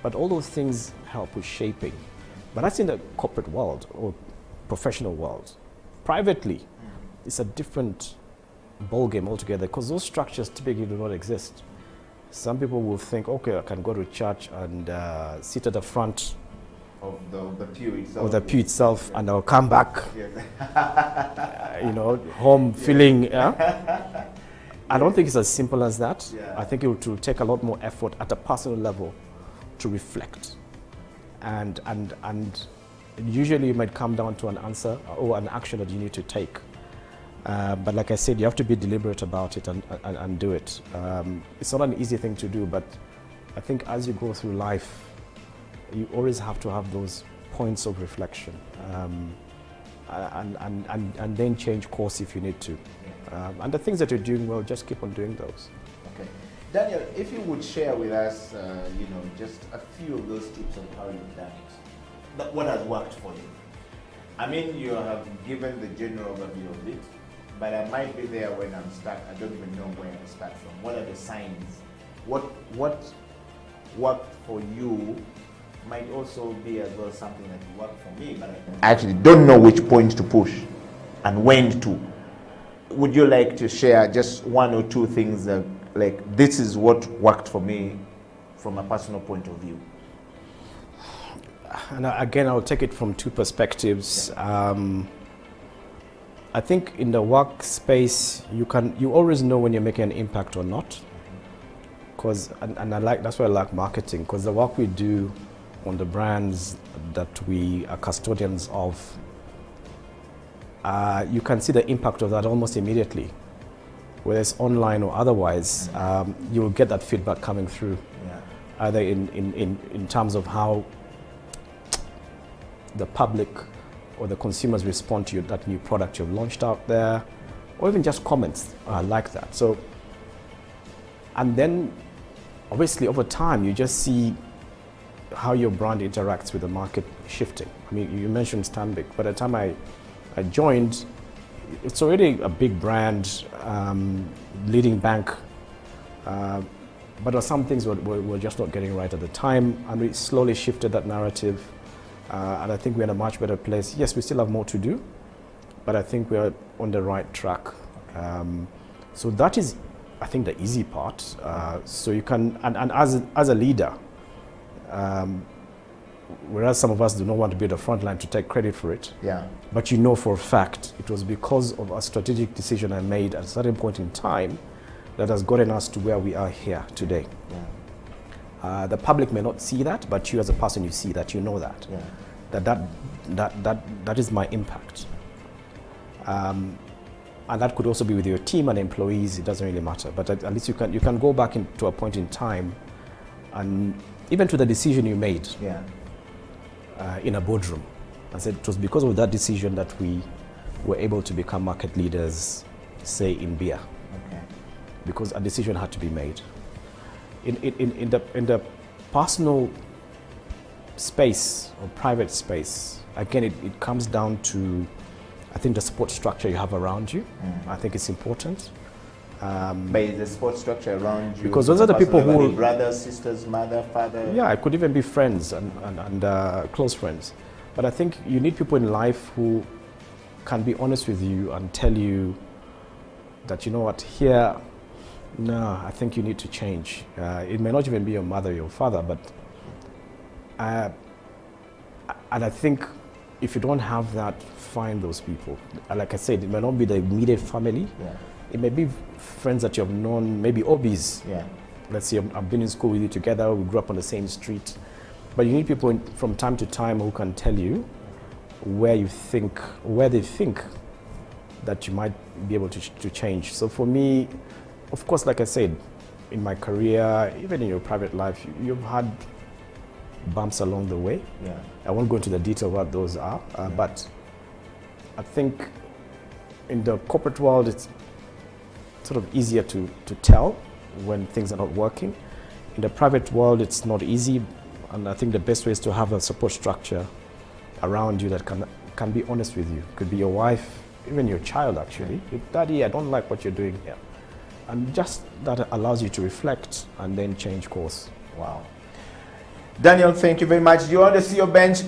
But all those things help with shaping. But that's in the corporate world or professional world. Privately, it's a different ballgame altogether because those structures typically do not exist. Some people will think, okay, I can go to church and sit at the front of the pew itself. Of the pew itself, and I'll come back, yes. Home feeling. I don't think it's as simple as that. Yeah. I think it will take a lot more effort at a personal level to reflect, and usually it might come down to an answer or an action that you need to take. But like I said, you have to be deliberate about it and do it. It's not an easy thing to do, but I think as you go through life, you always have to have those points of reflection and then change course if you need to. And the things that you're doing well, just keep on doing those. Okay. Daniel, if you would share with us, just a few of those tips of how you've done it. What has worked for you? I mean, you have given the general overview of it, but I might be there when I'm stuck. I don't even know where to start from. What are the signs? What worked for you might also be as well something that worked for me, but I actually don't know which point to push and when to. Would you like to share just one or two things that, like, this is what worked for me from a personal point of view? And again, I'll take it from two perspectives. Yeah. I think in the workspace, you always know when you're making an impact or not. That's why I like marketing, because the work we do on the brands that we are custodians of, you can see the impact of that almost immediately. Whether it's online or otherwise, you will get that feedback coming through. Yeah. Either in terms of how the public or the consumers respond to that new product you've launched out there, or even just comments like that. So, and then obviously over time, you just see how your brand interacts with the market shifting. I mean, you mentioned Stanbic. By the time I joined, it's already a big brand, leading bank, but there are some things we're just not getting right at the time, and we slowly shifted that narrative, and I think we're in a much better place. Yes, we still have more to do, but I think we're on the right track. So that is, I think, the easy part. So you can, and as a leader, whereas some of us do not want to be at the front line to take credit for it. Yeah. But you know for a fact it was because of a strategic decision I made at a certain point in time that has gotten us to where we are here today. Yeah. The public may not see that, but you as a person, you see that, you know that. Yeah. That is my impact. And that could also be with your team and employees, it doesn't really matter. But at least you can go back to a point in time and even to the decision you made. Yeah. In a boardroom. I said it was because of that decision that we were able to become market leaders, say, in beer. Okay. Because a decision had to be made. In the personal space or private space, again, it comes down to, I think, the support structure you have around you. I think it's important. By the support structure around you, because those are the people who, brothers, sisters, mother, father. Yeah, it could even be friends and close friends. But I think you need people in life who can be honest with you and tell you that, you know what, here, no, I think you need to change. It may not even be your mother or your father, but and I think if you don't have that, find those people. Like I said, it may not be the immediate family. Yeah. It may be friends that you have known, maybe hobbies. Yeah. Let's say I've been in school with you together, we grew up on the same street. But you need people from time to time who can tell you where they think that you might be able to change. So for me, of course, like I said, in my career, even in your private life, you've had bumps along the way. Yeah. I won't go into the detail of what those are, but I think in the corporate world, it's sort of easier to tell when things are not working. In the private world, it's not easy, and I think the best way is to have a support structure around you that can be honest with you. It could be your wife, even your child actually. Daddy, I don't like what you're doing here. And just that allows you to reflect and then change course. Wow. Daniel, thank you very much. Do you want to see your bench?